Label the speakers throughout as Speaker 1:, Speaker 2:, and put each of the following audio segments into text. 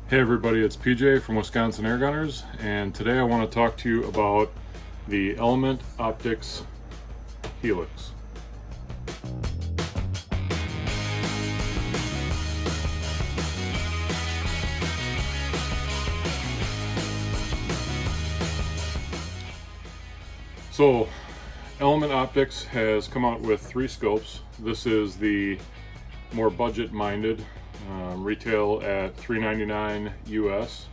Speaker 1: Hey everybody, it's PJ from Wisconsin Air Gunners, and today I want to talk to you about the Element Optics Helix. So, Element Optics has come out with 3 scopes. This is the more budget-minded, retail at $399 US.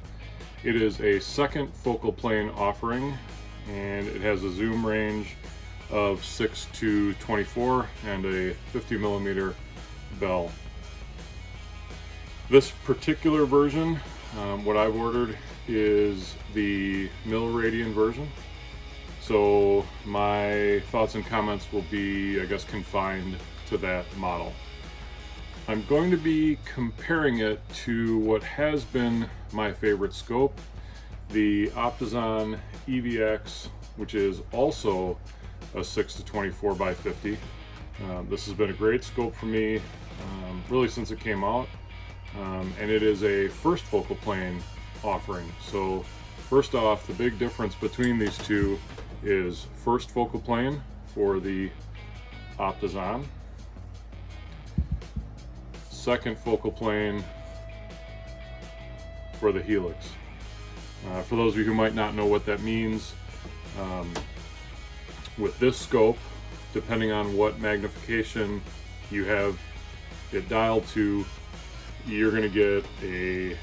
Speaker 1: It is a second focal plane offering, and it has a zoom range of 6 to 24 and a 50mm bell. This particular version, what I've ordered is the mil-radian version. So my thoughts and comments will be, I guess, confined to that model. I'm going to be comparing it to what has been my favorite scope, the Optisan EVX, which is also a 6 to 24 by 50. This has been a great scope for me, really since it came out, and it is a first focal plane offering. So first off, the big difference between these two is first focal plane for the Optizon, second focal plane for the Helix. For those of you who might not know what that means, with this scope, depending on what magnification you have it dialed to, you're going to get a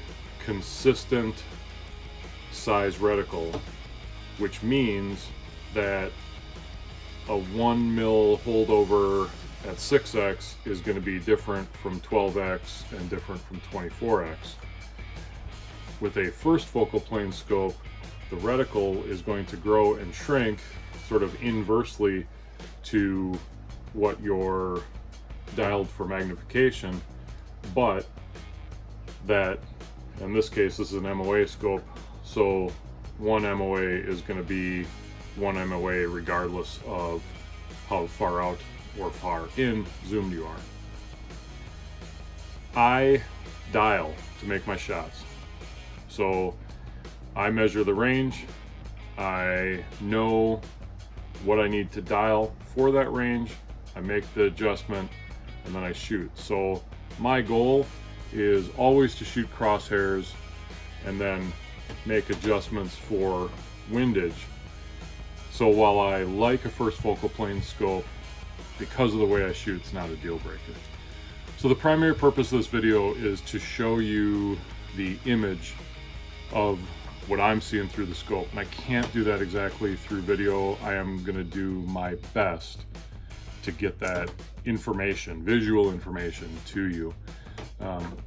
Speaker 1: consistent size reticle, which means that a 1 mil holdover at 6x is going to be different from 12x and different from 24x. With a first focal plane scope, the reticle is going to grow and shrink sort of inversely to what you're dialed for magnification, but that, in this case, this is an MOA scope, so one MOA is going to be one MOA regardless of how far out or far in zoomed you are. I dial to make my shots. So I measure the range, I know what I need to dial for that range, I make the adjustment, and then I shoot. So my goal is always to shoot crosshairs and then make adjustments for windage. So while I like a first focal plane scope, because of the way I shoot, it's not a deal breaker. So the primary purpose of this video is to show you the image of what I'm seeing through the scope. And I can't do that exactly through video. I am gonna do my best to get that information, visual information, to you.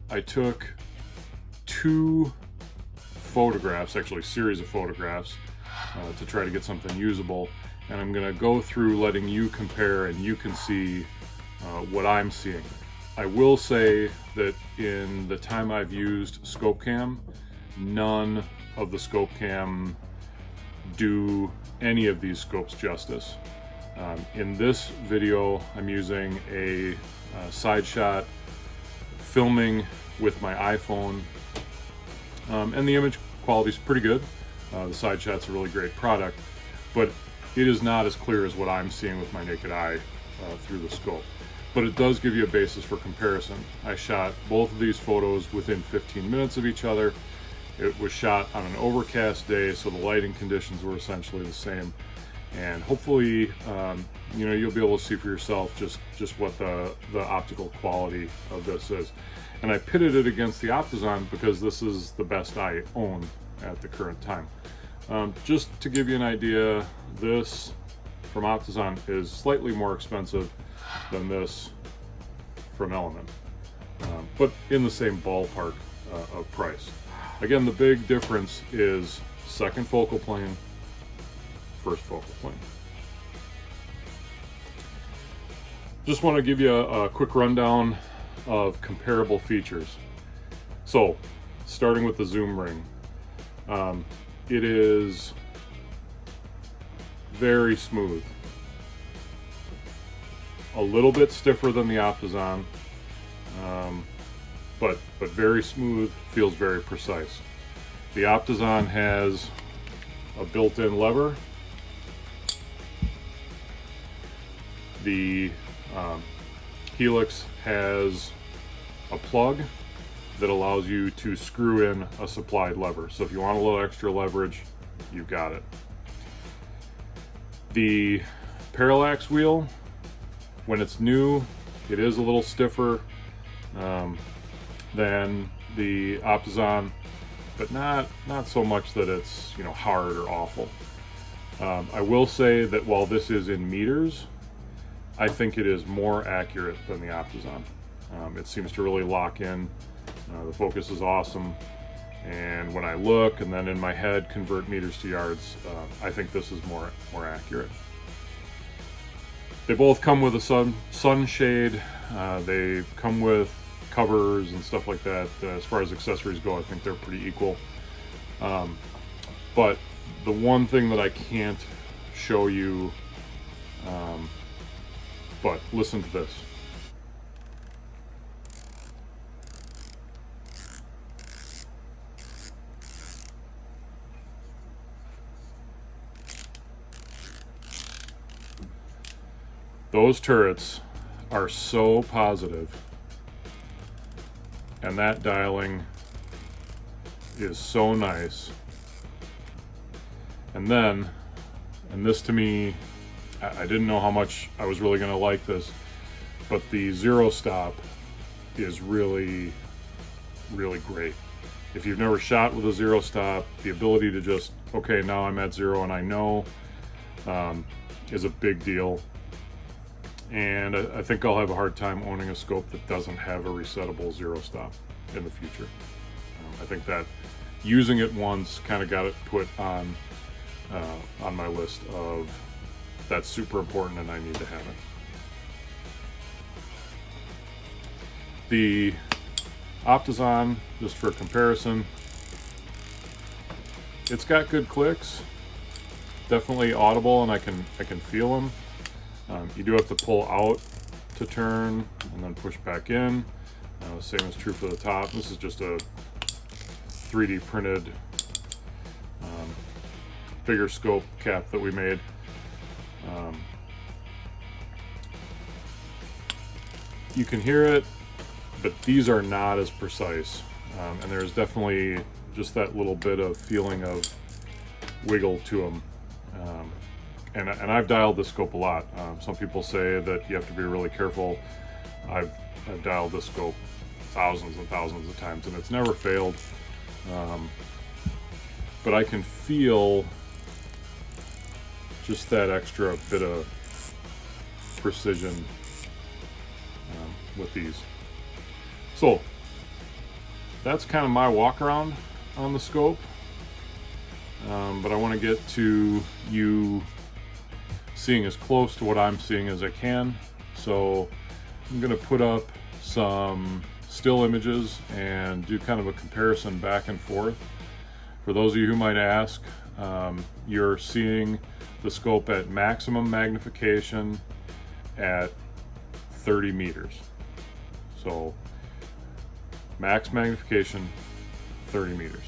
Speaker 1: I took 2 photographs, actually a series of photographs, to try to get something usable, and I'm going to go through letting you compare, and you can see what I'm seeing. I will say that in the time I've used Scope Cam, none of the Scope Cam do any of these scopes justice. In this video, I'm using a SideShot filming with my iPhone, and the image quality is pretty good. The SideShot's a really great product, but it is not as clear as what I'm seeing with my naked eye through the scope. But it does give you a basis for comparison. I shot both of these photos within 15 minutes of each other. It was shot on an overcast day, so the lighting conditions were essentially the same. And hopefully, you'll be able to see for yourself just what the optical quality of this is. And I pitted it against the Optizon because this is the best I own at the current time. Just to give you an idea, this from Optizon is slightly more expensive than this from Element, but in the same ballpark of price. Again, the big difference is second focal plane, first focal plane. Just want to give you a quick rundown of comparable features. So, starting with the zoom ring. It is very smooth. A little bit stiffer than the Optizon. but very smooth, feels very precise. The Optizon has a built-in lever. The Helix has a plug that allows you to screw in a supplied lever. So if you want a little extra leverage, you've got it. The parallax wheel, when it's new, it is a little stiffer than the Optizon, but not so much that it's, you know, hard or awful. I will say that while this is in meters, I think it is more accurate than the Optizon. It seems to really lock in. The focus is awesome, and when I look and then in my head convert meters to yards, I think this is more accurate. They both come with a sunshade. They come with covers and stuff like that. As far as accessories go, I think they're pretty equal. But the one thing that I can't show you, but listen to this. Those turrets are so positive, and that dialing is so nice. And then, and this to me, I didn't know how much I was really gonna like this, but the zero stop is really, really great. If you've never shot with a zero stop, the ability to just, okay, now I'm at zero and I know, is a big deal. And I think I'll have a hard time owning a scope that doesn't have a resettable zero stop in the future. I think that using it once kind of got it put on my list of that's super important and I need to have it. The Optizon, just for comparison, it's got good clicks, definitely audible, and I can feel them. You do have to pull out to turn and then push back in. Same is true for the top. This is just a 3D printed bigger scope cap that we made. You can hear it, but these are not as precise. And there's definitely just that little bit of feeling of wiggle to them. And I've dialed this scope a lot. Some people say that you have to be really careful. I've dialed this scope thousands and thousands of times, and it's never failed. But I can feel just that extra bit of precision with these. So that's kind of my walk around on the scope. But I want to get to you seeing as close to what I'm seeing as I can. So I'm going to put up some still images and do kind of a comparison back and forth. For those of you who might ask, you're seeing the scope at maximum magnification at 30 meters. So max magnification, 30 meters.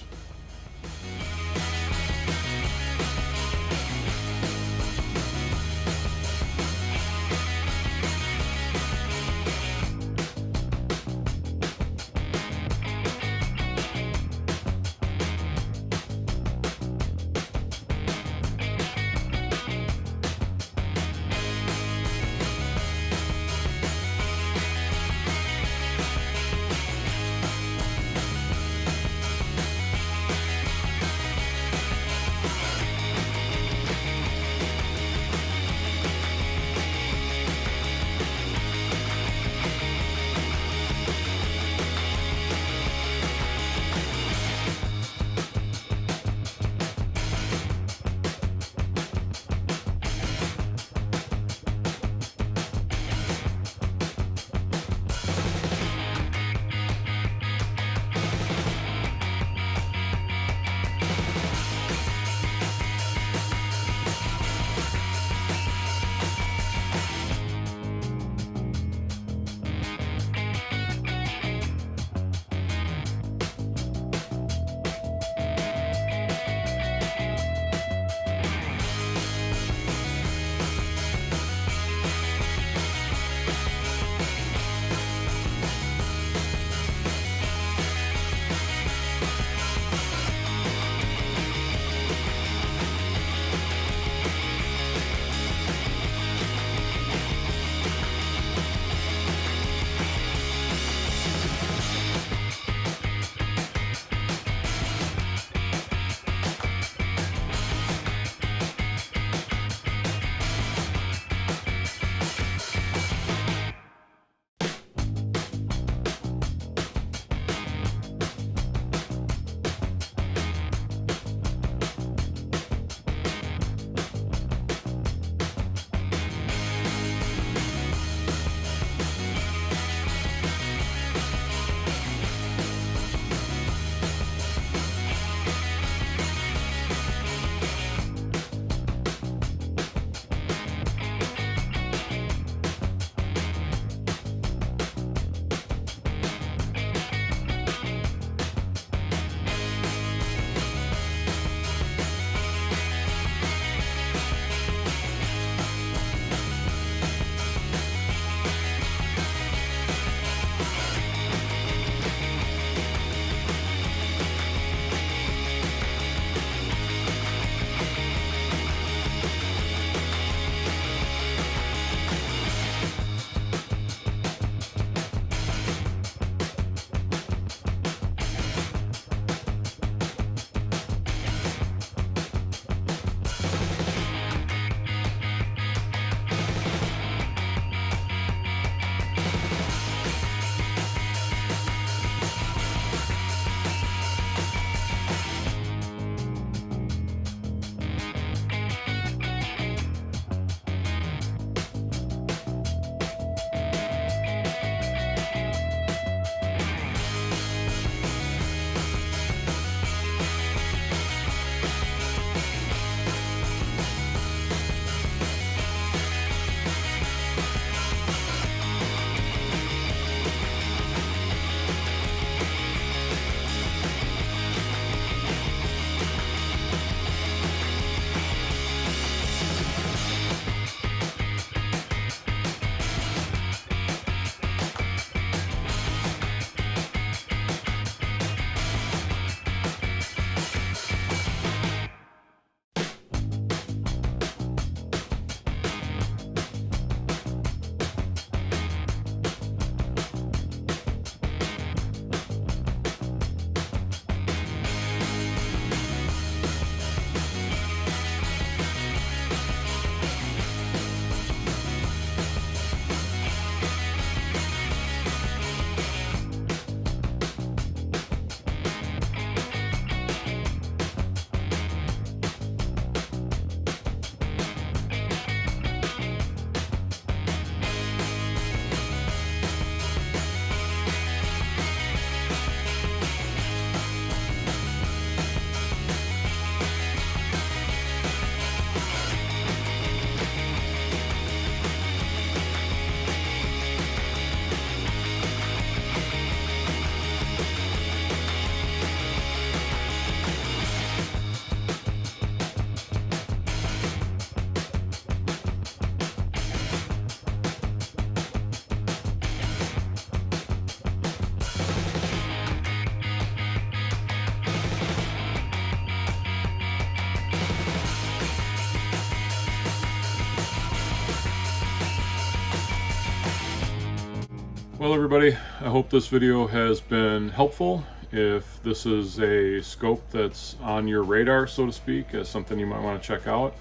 Speaker 1: Well, everybody, I hope this video has been helpful. If this is a scope that's on your radar, so to speak, as something you might want to check out,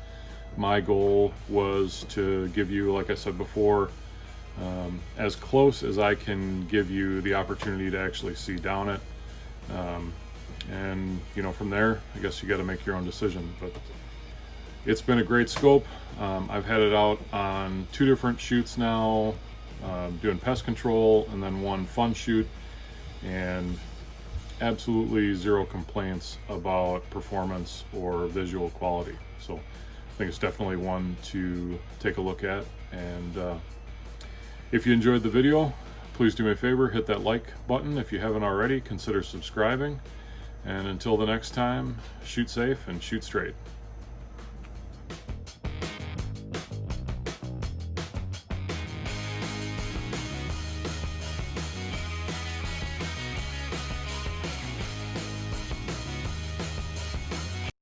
Speaker 1: my goal was to give you, like I said before, as close as I can give you the opportunity to actually see down it. And you know, from there, I guess you got to make your own decision. But it's been a great scope. I've had it out on 2 different shoots now, doing pest control and then 1 fun shoot, and absolutely 0 complaints about performance or visual quality. So I think it's definitely one to take a look at. And if you enjoyed the video, please do me a favor, hit that like button. If you haven't already, consider subscribing. And until the next time, shoot safe and shoot straight.